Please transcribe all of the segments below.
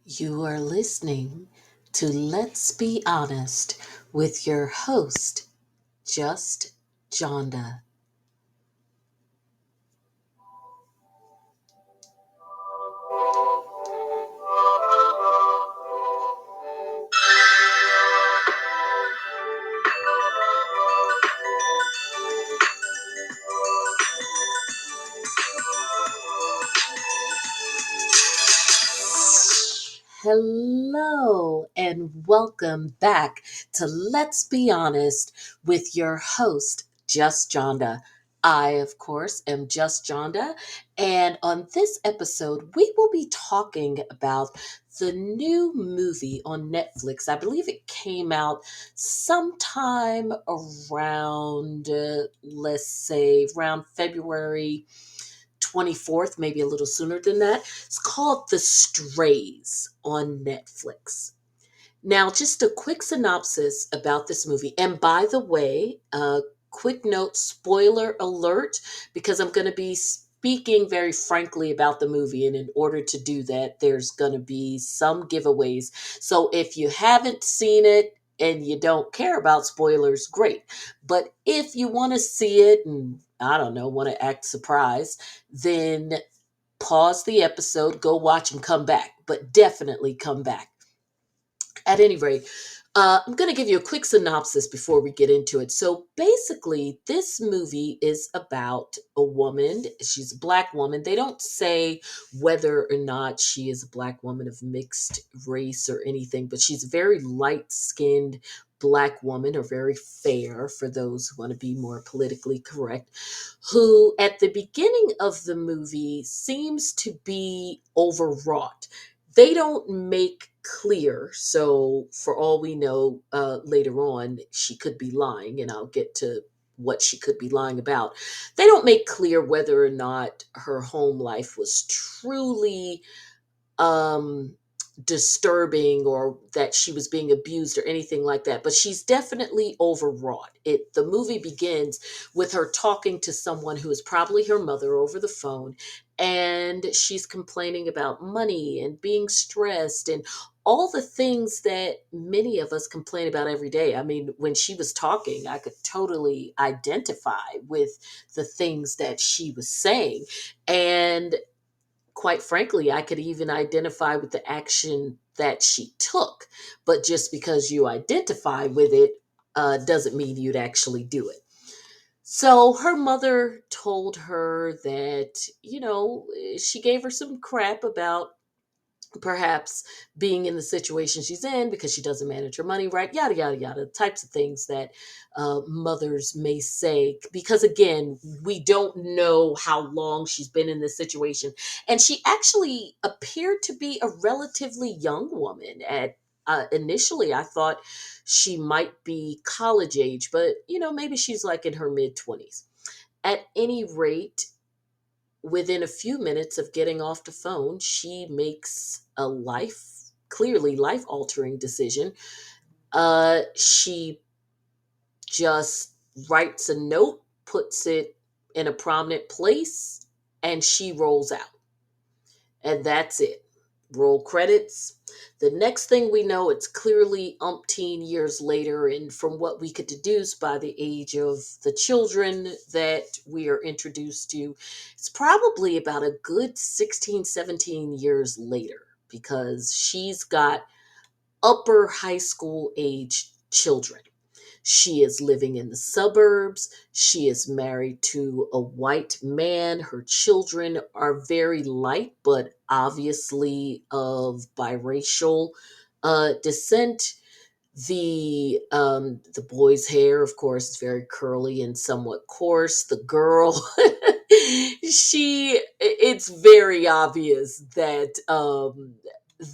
You are listening to Let's Be Honest with your host, Just Johnda. Hello and welcome back to Let's Be Honest with your host, Just Johnda. I, of course, am Just Johnda, and on this episode, we will be talking about the new movie on Netflix. I believe it came out sometime around, let's say, around February 24th, maybe a little sooner than that. It's called The Strays on Netflix. Now, just a quick synopsis about this movie. And by the way, quick note, spoiler alert, because I'm going to be speaking very frankly about the movie. And in order to do that, there's going to be some giveaways. So if you haven't seen it and you don't care about spoilers, great. But if you want to see it and I don't know, want to act surprised, then pause the episode, go watch and come back. But definitely come back. At any rate, I'm going to give you a quick synopsis before we get into it. So basically, this movie is about a woman. She's a black woman. They don't say whether or not she is a black woman of mixed race or anything, but she's a very light skinned black woman, or very fair for those who want to be more politically correct, who at the beginning of the movie seems to be overwrought. They don't make clear, so for all we know, later on she could be lying, and I'll get to what she could be lying about. They don't make clear whether or not her home life was truly um disturbing, or that she was being abused or anything like that, but she's definitely overwrought. The movie begins with her talking to someone who is probably her mother over the phone, and she's complaining about money and being stressed and all the things that many of us complain about every day. I mean, when she was talking, I could totally identify with the things that she was saying. And quite frankly, I could even identify with the action that she took. But just because you identify with it doesn't mean you'd actually do it. So her mother told her that, she gave her some crap about perhaps being in the situation she's in because she doesn't manage her money right, yada, yada, yada, types of things that mothers may say. Because again, we don't know how long she's been in this situation. And she actually appeared to be a relatively young woman. Initially, I thought she might be college age, but maybe she's like in her mid 20s. At any rate, within a few minutes of getting off the phone, she makes a clearly life altering decision. She just writes a note, puts it in a prominent place, and she rolls out. And that's it. Roll credits. The next thing we know, it's clearly umpteen years later, and from what we could deduce by the age of the children that we are introduced to, it's probably about a good 16, 17 years later, because she's got upper high school age children. She is living in the suburbs. She is married to a white man. Her children are very light, but obviously of biracial descent. The boy's hair, of course, is very curly and somewhat coarse. The girl, it's very obvious that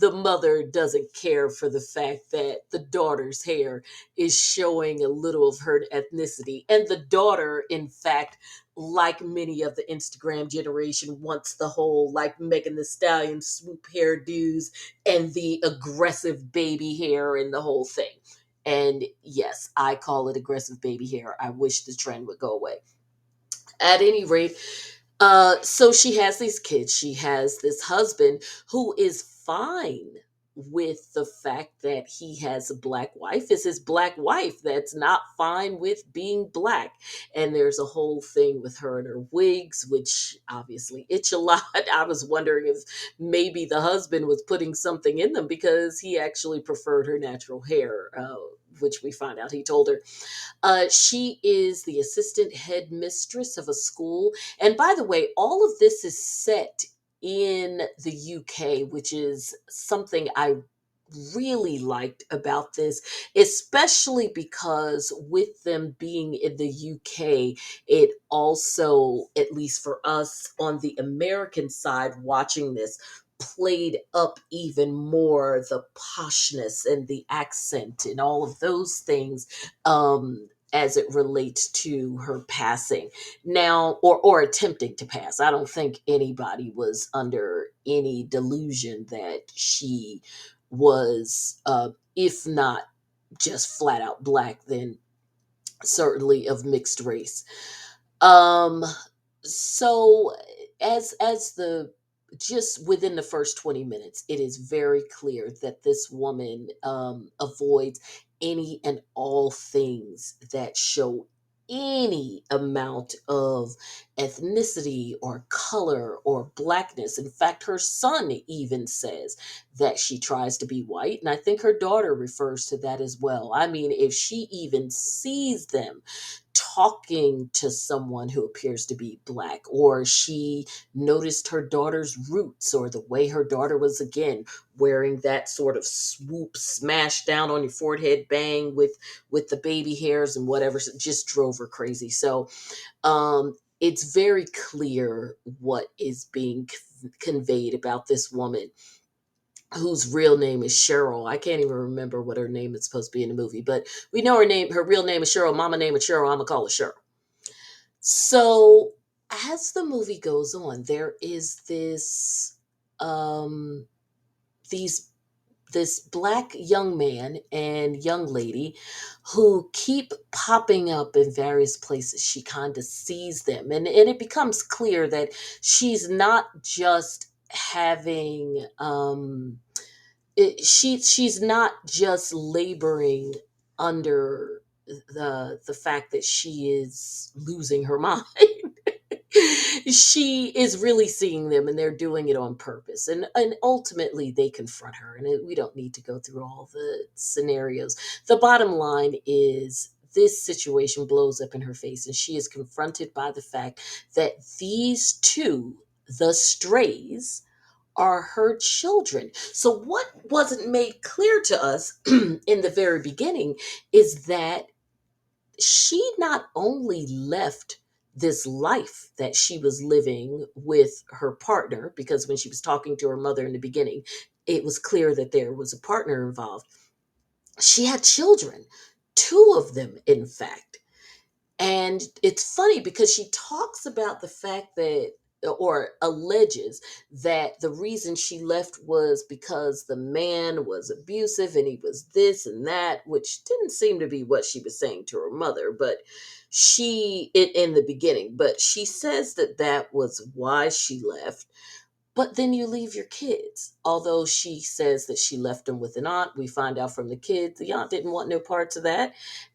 the mother doesn't care for the fact that the daughter's hair is showing a little of her ethnicity. And the daughter, in fact, like many of the Instagram generation, wants the whole like Megan the Stallion swoop hairdos and the aggressive baby hair and the whole thing. And yes, I call it aggressive baby hair. I wish the trend would go away. At any rate, so she has these kids. She has this husband who is fine with the fact that he has a black wife is his black wife that's not fine with being black. And there's a whole thing with her and her wigs, which obviously itch a lot. I was wondering if maybe the husband was putting something in them because he actually preferred her natural hair, which we find out he told her. She is the assistant headmistress of a school. And by the way, all of this is set in the UK, which is something I really liked about this, especially because with them being in the UK, it also, at least for us on the American side watching this, played up even more the poshness and the accent and all of those things, as it relates to her passing now, or attempting to pass. I don't think anybody was under any delusion that she was, if not just flat out black, then certainly of mixed race. Um, so as the just within the first 20 minutes, it is very clear that this woman avoids any and all things that show any amount of ethnicity or color or blackness. In fact, her son even says that she tries to be white. And I think her daughter refers to that as well. I mean, if she even sees them talking to someone who appears to be black, or she noticed her daughter's roots, or the way her daughter was again wearing that sort of swoop smash down on your forehead bang with the baby hairs and whatever, so it just drove her crazy. So it's very clear what is being conveyed about this woman whose real name is Cheryl. I can't even remember what her name is supposed to be in the movie, but we know her real name is Cheryl. Mama name is Cheryl. I'm gonna call her Cheryl. So as the movie goes on, there is um these this black young man and young lady who keep popping up in various places. She kind of sees them, and it becomes clear that she's not just having she's not just laboring under the fact that she is losing her mind. She is really seeing them, and they're doing it on purpose, and ultimately they confront her, and we don't need to go through all the scenarios. The bottom line is this situation blows up in her face, and she is confronted by the fact that these two, the strays, are her children. So, what wasn't made clear to us in the very beginning is that she not only left this life that she was living with her partner, because when she was talking to her mother in the beginning, it was clear that there was a partner involved. She had children, two of them, in fact. And it's funny because she talks about the fact that, or alleges that the reason she left was because the man was abusive and he was this and that, which didn't seem to be what she was saying to her mother, but in the beginning, but she says that that was why she left. But then you leave your kids. Although she says that she left them with an aunt, we find out from the kids the aunt didn't want no parts of that.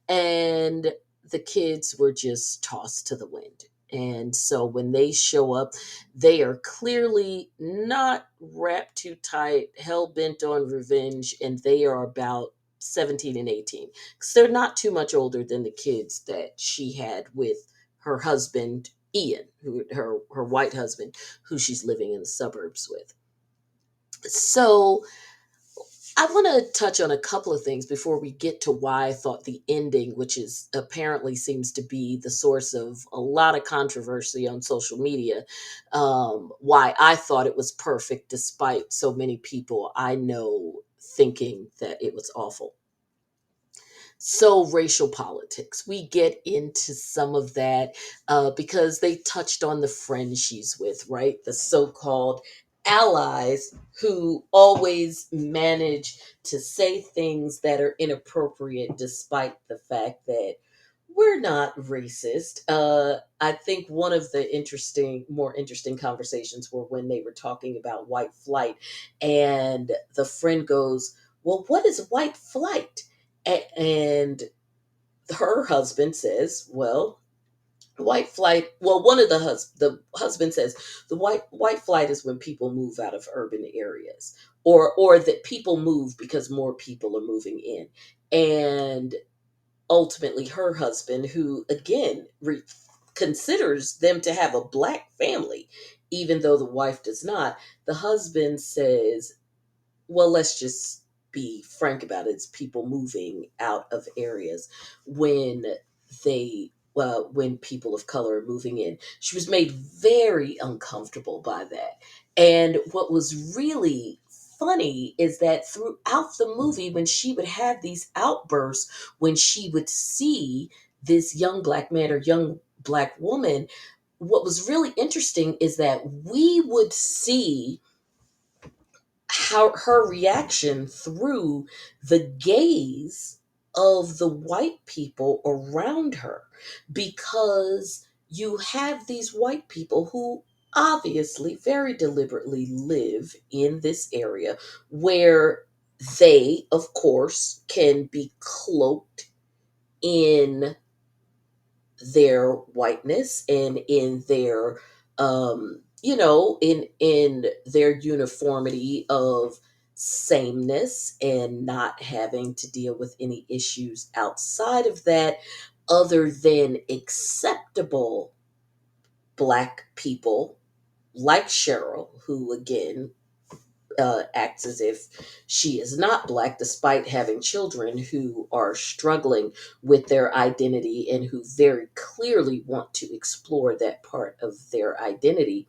And the kids were just tossed to the wind. And so when they show up, they are clearly not wrapped too tight, hell bent on revenge, and they are about 17 and 18. Because they're not too much older than the kids that she had with her husband, Ian, her white husband, who she's living in the suburbs with. So I want to touch on a couple of things before we get to why I thought the ending, which is apparently seems to be the source of a lot of controversy on social media, why I thought it was perfect despite so many people I know thinking that it was awful. So, racial politics. We get into some of that because they touched on the friends she's with, right? The so called allies who always manage to say things that are inappropriate, despite the fact that We're not racist. I think one of the more interesting conversations were when they were talking about white flight, and the friend goes, "Well, what is white flight?" And her husband says, "Well, white flight." Well, one of the husband says the white flight is when people move out of urban areas, or that people move because more people are moving in, and ultimately her husband, who again considers them to have a black family, even though the wife does not, the husband says, well, let's just be frank about it. It's people moving out of areas when when people of color are moving in. She was made very uncomfortable by that. And what was really funny is that throughout the movie, when she would have these outbursts, when she would see this young black man or young black woman, what was really interesting is that we would see how her reaction through the gaze of the white people around her, because you have these white people who obviously very deliberately live in this area where they of course can be cloaked in their whiteness and in their in their uniformity of sameness, and not having to deal with any issues outside of that other than acceptable black people like Cheryl, who again acts as if she is not black despite having children who are struggling with their identity and who very clearly want to explore that part of their identity.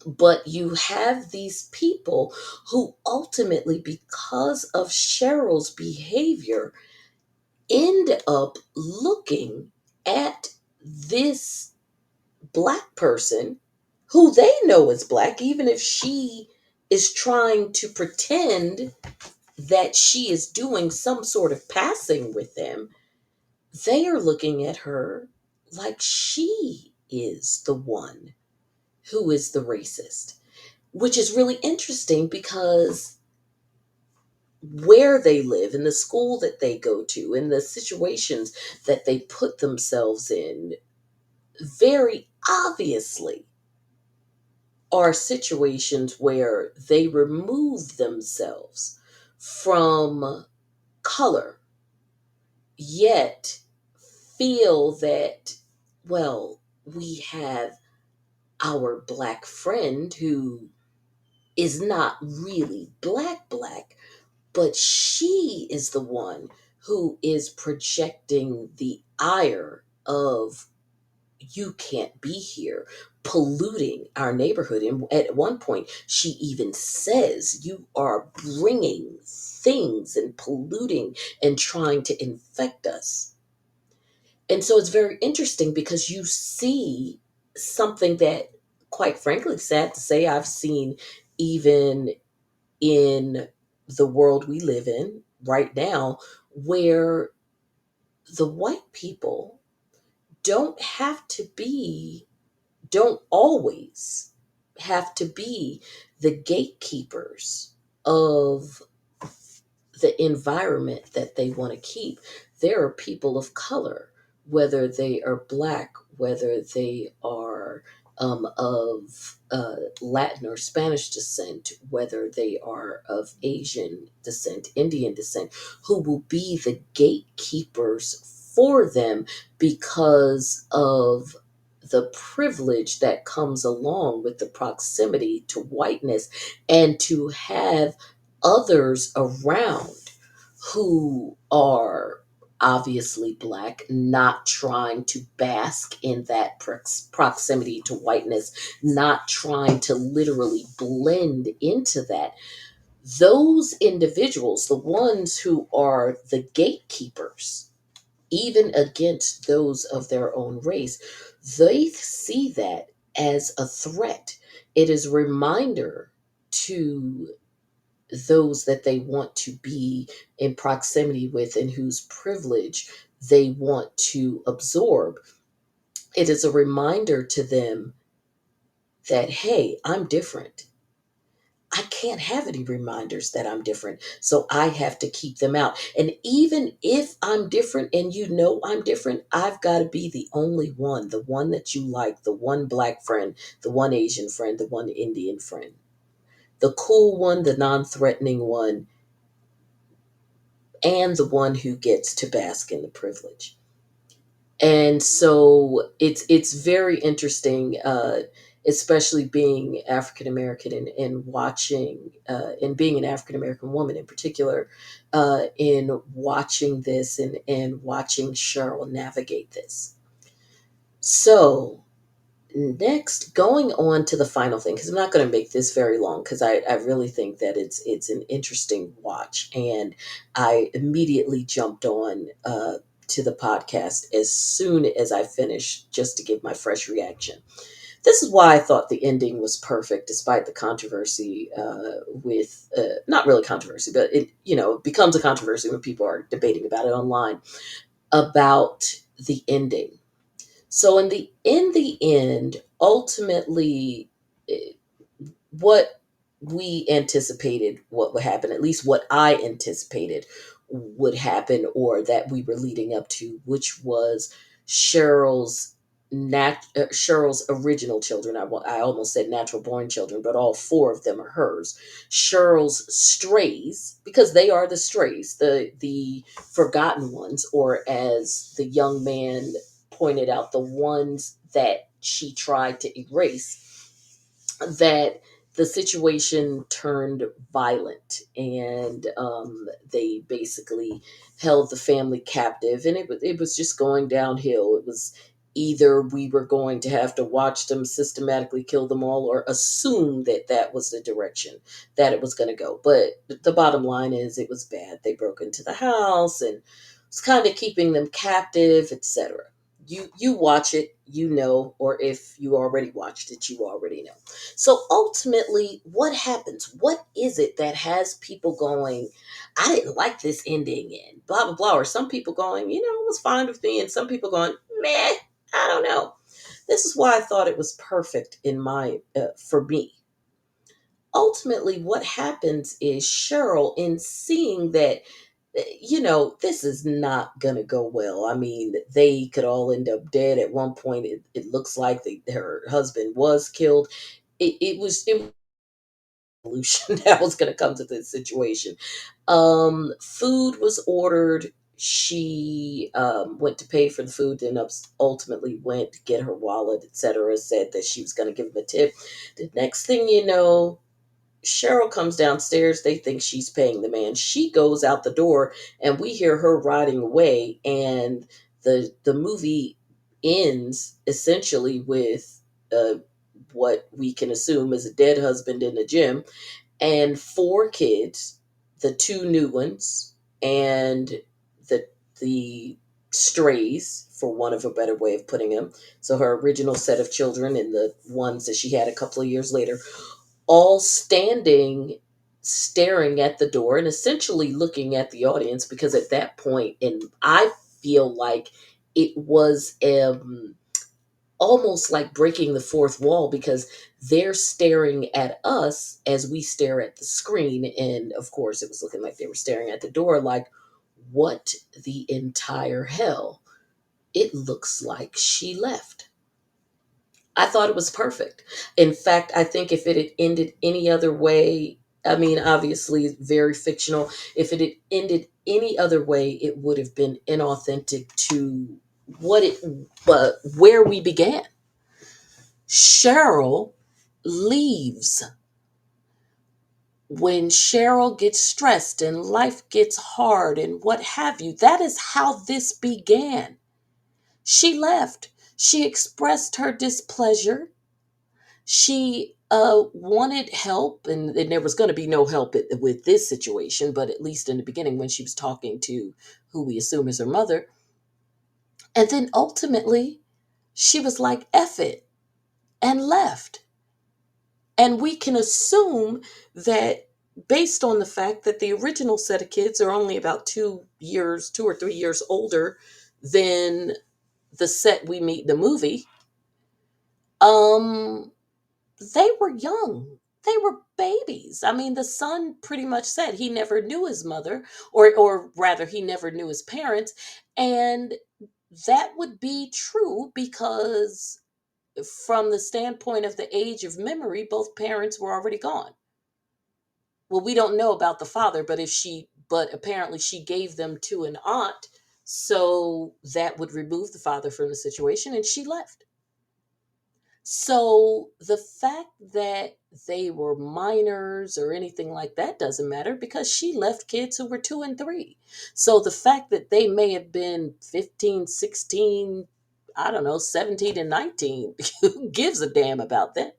But you have these people who ultimately, because of Cheryl's behavior, end up looking at this black person who they know is black, even if she is trying to pretend that she is doing some sort of passing with them. They are looking at her like she is the one who is the racist, which is really interesting because where they live, in the school that they go to, in the situations that they put themselves in, very obviously are situations where they remove themselves from color, yet feel that, well, we have our black friend who is not really black, but she is the one who is projecting the ire of you can't be here, polluting our neighborhood. And at one point, she even says, you are bringing things and polluting and trying to infect us. And so it's very interesting because you see something that, quite frankly, sad to say, I've seen even in the world we live in right now, where the white people don't have to be don't always have to be the gatekeepers of the environment that they want to keep. There are people of color, whether they are black, whether they are of Latin or Spanish descent, whether they are of Asian descent, Indian descent, who will be the gatekeepers for them because of the privilege that comes along with the proximity to whiteness, and to have others around who are obviously black, not trying to bask in that proximity to whiteness, not trying to literally blend into that. Those individuals, the ones who are the gatekeepers, even against those of their own race, they see that as a threat. It is a reminder to those that they want to be in proximity with and whose privilege they want to absorb. It is a reminder to them that, hey, I'm different. I can't have any reminders that I'm different. So I have to keep them out. And even if I'm different and you know I'm different, I've got to be the only one, the one that you like, the one black friend, the one Asian friend, the one Indian friend, the cool one, the non threatening one, and the one who gets to bask in the privilege. And so it's very interesting, especially being African American and watching and being an African American woman in particular, in watching this and watching Cheryl navigate this. So next, going on to the final thing, because I'm not going to make this very long, because I really think that it's an interesting watch, and I immediately jumped on to the podcast as soon as I finished, just to give my fresh reaction. This is why I thought the ending was perfect, despite the controversy with not really controversy, but it becomes a controversy when people are debating about it online about the ending. So in the end, ultimately, eh, what we anticipated what would happen, at least what I anticipated would happen, or that we were leading up to, which was Cheryl's Cheryl's original children. I almost said natural born children, but all four of them are hers. Cheryl's strays, because they are the strays, the forgotten ones, or as the young man pointed out, the ones that she tried to erase, that the situation turned violent, and they basically held the family captive, and it was just going downhill. It was either we were going to have to watch them systematically kill them all, or assume that that was the direction that it was going to go. But the bottom line is, it was bad. They broke into the house and was kind of keeping them captive, etc. You watch it, or if you already watched it, you already know. So ultimately, what happens? What is it that has people going, I didn't like this ending, and blah, blah, blah? Or some people going, it was fine with me, and some people going, meh, I don't know. This is why I thought it was perfect for me. Ultimately, what happens is Cheryl, in seeing that, this is not going to go well. I mean, they could all end up dead at one point. It looks like her husband was killed. It solution that was going to come to this situation. Food was ordered. She went to pay for the food, then ultimately went to get her wallet, etc. Said that she was going to give him a tip. The next thing you know, Cheryl comes downstairs. They think she's paying the man. She goes out the door, and we hear her riding away. And the movie ends essentially with what we can assume is a dead husband in the gym, and four kids, the two new ones, and the strays, for want of a better way of putting them. So her original set of children and the ones that she had a couple of years later, all standing, staring at the door and essentially looking at the audience, because at that point, and I feel like it was almost like breaking the fourth wall, because they're staring at us as we stare at the screen. And of course, it was looking like they were staring at the door, like, what the entire hell? It looks like she left. I thought it was perfect. In fact, I think if it had ended any other way, I mean, obviously, it's very fictional. If it had ended any other way, it would have been inauthentic to what it, where we began. Cheryl leaves. When Cheryl gets stressed and life gets hard and what have you, that is how this began. She left. She expressed her displeasure. She wanted help, and there was going to be no help with this situation, but at least in the beginning, when she was talking to who we assume is her mother. And then ultimately, she was like, F it, and left. And we can assume that, based on the fact that the original set of kids are only about 2 or 3 years older Then the set we meet in the movie, um, they were young. They were babies. I mean, the son pretty much said he never knew his mother, or rather, he never knew his parents, and that would be true because, from the standpoint of the age of memory, both parents were already gone. Well, we don't know about the father, but apparently she gave them to an aunt, so that would remove the father from the situation, and she left. So the fact that they were minors or anything like that doesn't matter because she left kids who were 2 and 3. So the fact that they may have been 15, 16, I don't know, 17 and 19, who gives a damn about that?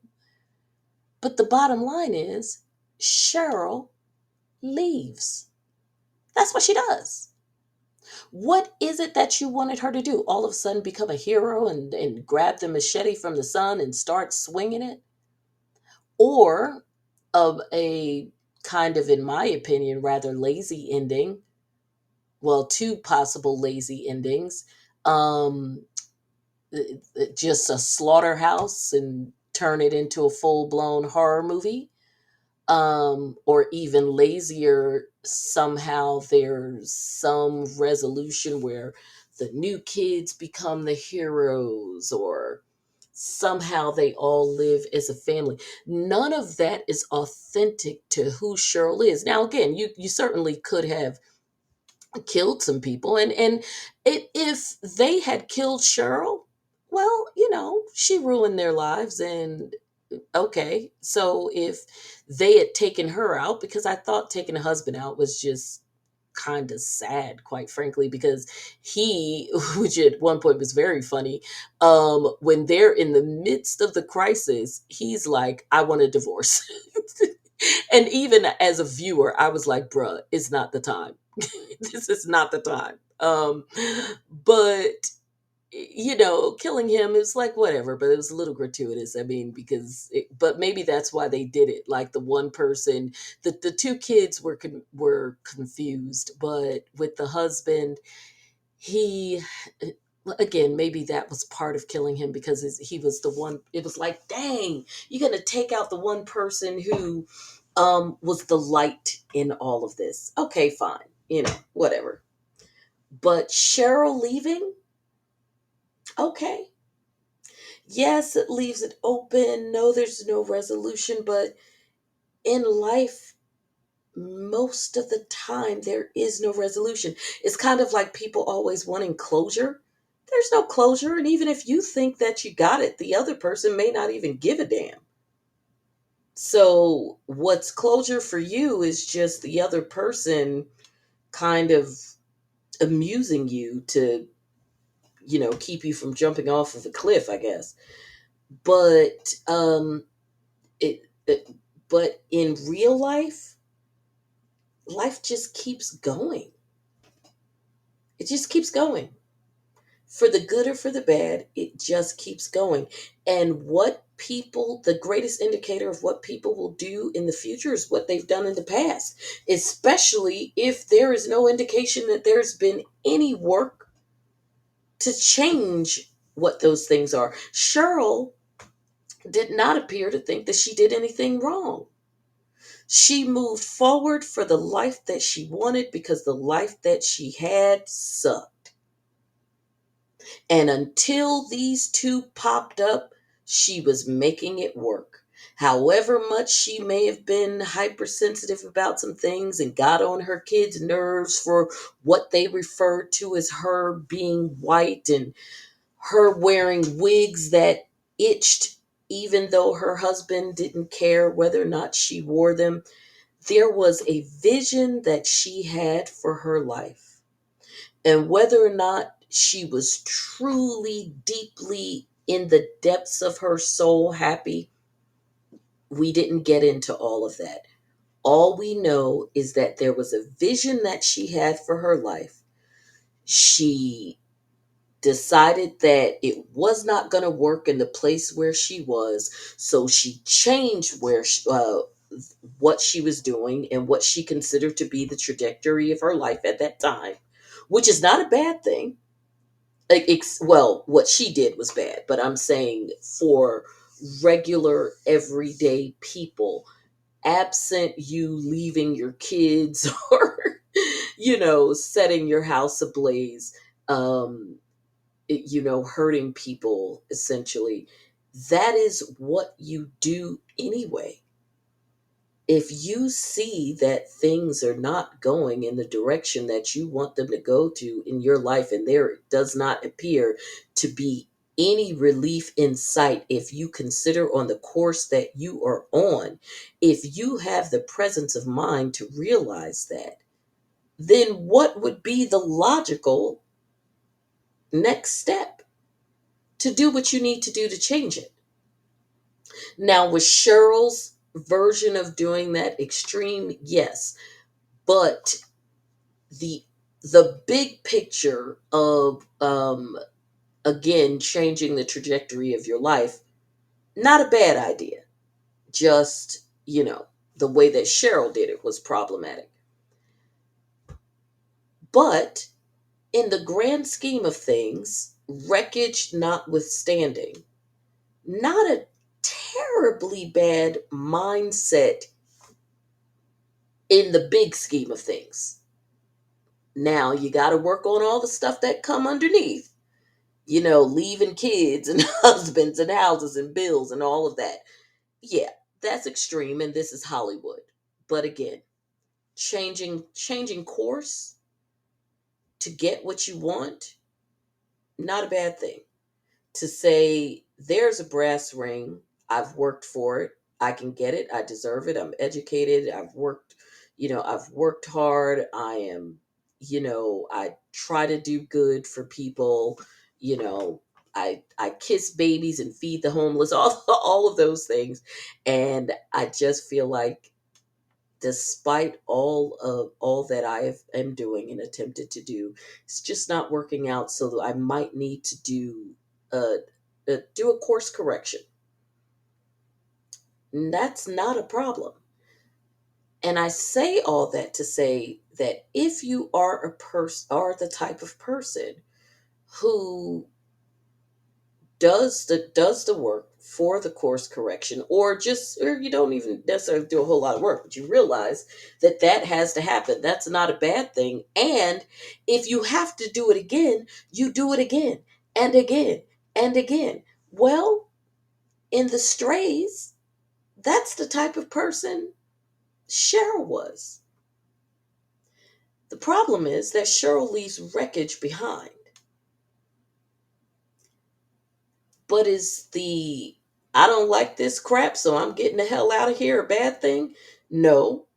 But the bottom line is Cheryl leaves. That's what she does. What is it that you wanted her to do? All of a sudden become a hero and grab the machete from the sun and start swinging it? Or of a kind of, in my opinion, rather lazy ending. Well, two possible lazy endings. Um, just a slaughterhouse and turn it into a full blown horror movie. Or even lazier, somehow there's some resolution where the new kids become the heroes, or somehow they all live as a family. None of that is authentic to who Cheryl is. Now, again, you certainly could have killed some people, and if they had killed Cheryl, well, she ruined their lives, and okay, so if they had taken her out, because I thought taking a husband out was just kind of sad, quite frankly, because he, which at one point was very funny, when they're in the midst of the crisis, he's like, I want a divorce. And even as a viewer, I was like, bruh, it's not the time. This is not the time. But killing him is like whatever, but it was a little gratuitous. I mean, but maybe that's why they did it. Like the one person, the two kids were confused, but with the husband, he again, maybe that was part of killing him because he was the one. It was like, dang, you're gonna take out the one person who was the light in all of this. Okay, fine, whatever. But Cheryl leaving, okay. Yes, it leaves it open. No, there's no resolution, but in life, most of the time, there is no resolution. It's kind of like people always wanting closure. There's no closure, and even if you think that you got it, the other person may not even give a damn. So, what's closure for you is just the other person kind of amusing you to, keep you from jumping off of a cliff, I guess. But it but in real life, life just keeps going. It just keeps going. For the good or for the bad, it just keeps going. And the greatest indicator of what people will do in the future is what they've done in the past, especially if there is no indication that there's been any work to change what those things are. Cheryl did not appear to think that she did anything wrong. She moved forward for the life that she wanted because the life that she had sucked. And until these two popped up, she was making it work. However much she may have been hypersensitive about some things and got on her kids' nerves for what they referred to as her being white and her wearing wigs that itched, even though her husband didn't care whether or not she wore them, there was a vision that she had for her life. And whether or not she was truly, deeply in the depths of her soul happy, we didn't get into all of that. All we know is that there was a vision that she had for her life. She decided that it was not going to work in the place where she was, so she changed what she was doing and what she considered to be the trajectory of her life at that time, which is not a bad thing. Well, what she did was bad, but I'm saying for regular everyday people, absent you leaving your kids or setting your house ablaze, um hurting people essentially, that is what you do anyway. If you see that things are not going in the direction that you want them to go to in your life, and there does not appear to be any relief in sight, if you consider on the course that you are on, if you have the presence of mind to realize that, then what would be the logical next step to do what you need to do to change it? Now, was Cheryl's version of doing that extreme? Yes. But the the big picture of again changing the trajectory of your life, not a bad idea. Just, the way that Cheryl did it was problematic. But in the grand scheme of things, wreckage notwithstanding, not a terribly bad mindset in the big scheme of things. Now you got to work on all the stuff that come underneath, leaving kids and husbands and houses and bills and all of that. Yeah, that's extreme, and this is Hollywood. But again, changing course to get what you want, not a bad thing. To say there's a brass ring, I've worked for it, I can get it, I deserve it, I'm educated, I've worked hard, I try to do good for people, you know, I kiss babies and feed the homeless, all of those things. And I just feel like, despite all that am doing and attempted to do, it's just not working out. So I might need to uh, do a course correction. And that's not a problem. And I say all that to say that if you are the type of person who does the work for the course correction, or you don't even necessarily do a whole lot of work, but you realize that has to happen, that's not a bad thing. And if you have to do it again, you do it again and again and again. Well, in the Strays, that's the type of person Cheryl was. The problem is that Cheryl leaves wreckage behind. But is the "I don't like this crap, so I'm getting the hell out of here" a bad thing? No,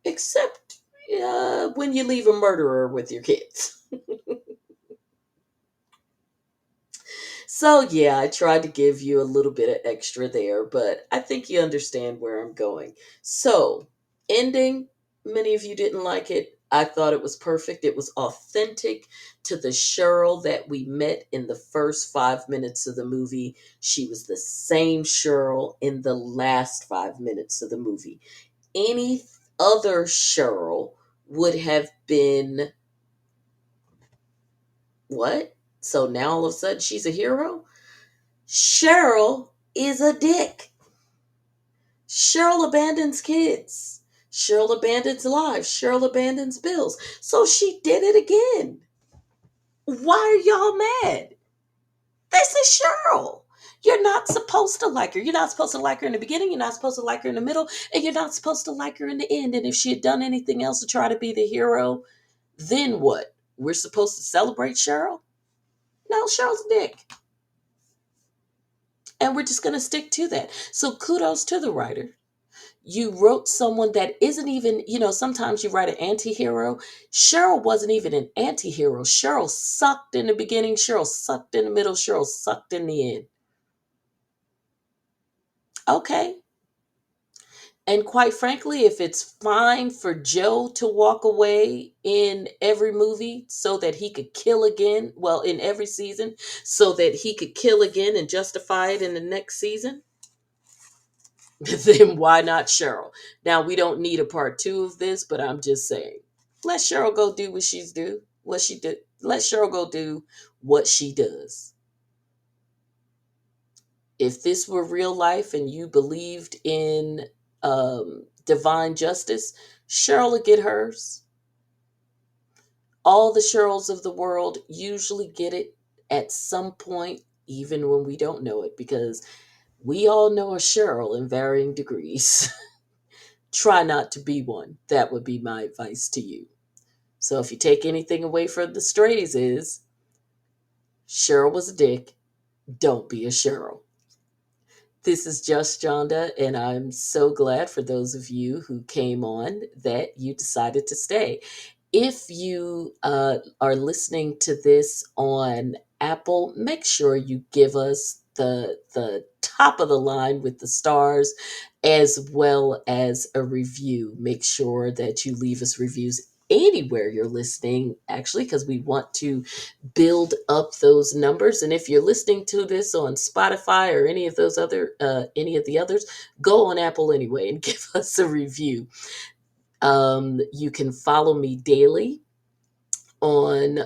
except when you leave a murderer with your kids. So, yeah, I tried to give you a little bit of extra there, but I think you understand where I'm going. So, ending, many of you didn't like it. I thought it was perfect. It was authentic to the Cheryl that we met in the first 5 minutes of the movie. She was the same Cheryl in the last 5 minutes of the movie. Any other Cheryl would have been what? So now all of a sudden she's a hero? Cheryl is a dick. Cheryl abandons kids. Cheryl abandons lives. Cheryl abandons bills. So she did it again. Why are y'all mad? This is Cheryl. You're not supposed to like her. You're not supposed to like her in the beginning. You're not supposed to like her in the middle. And you're not supposed to like her in the end. And if she had done anything else to try to be the hero, then what? We're supposed to celebrate Cheryl? No, Cheryl's a dick. And we're just going to stick to that. So kudos to the writer. You wrote someone that isn't even, sometimes you write an anti-hero. Cheryl wasn't even an anti-hero. Cheryl sucked in the beginning. Cheryl sucked in the middle. Cheryl sucked in the end. Okay. And quite frankly, if it's fine for Joe to walk away in every movie so that he could kill again, well, in every season, so that he could kill again and justify it in the next season, then why not Cheryl? Now, we don't need a part two of this, but I'm just saying, let Cheryl go do what she's do. What she did. Let Cheryl go do what she does. If this were real life and you believed in divine justice, Cheryl would get hers. All the Cheryls of the world usually get it at some point, even when we don't know it, because we all know a Cheryl in varying degrees. Try not to be one. That would be my advice to you. So if you take anything away from the strays is Cheryl was a dick. Don't be a Cheryl. This is Just Johnda, and I'm so glad for those of you who came on that you decided to stay. If you are listening to this on Apple, make sure you give us the top of the line with the stars, as well as a review. Make sure that you leave us reviews anywhere you're listening, actually, because we want to build up those numbers. And if you're listening to this on Spotify or any of the others, go on Apple anyway and give us a review. You can follow me daily on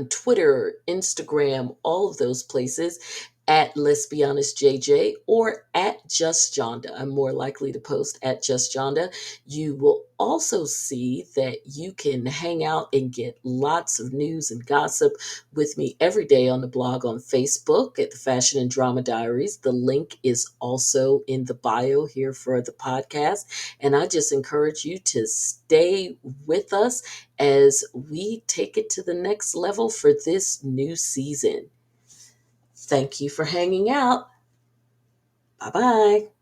Twitter, Instagram, all of those places at Let's Be Honest JJ or at Just Johnda. I'm more likely to post at Just Johnda. You will also see that you can hang out and get lots of news and gossip with me every day on the blog on Facebook at the Fashion and Drama Diaries. The link is also in the bio here for the podcast. And I just encourage you to stay with us as we take it to the next level for this new season. Thank you for hanging out. Bye bye.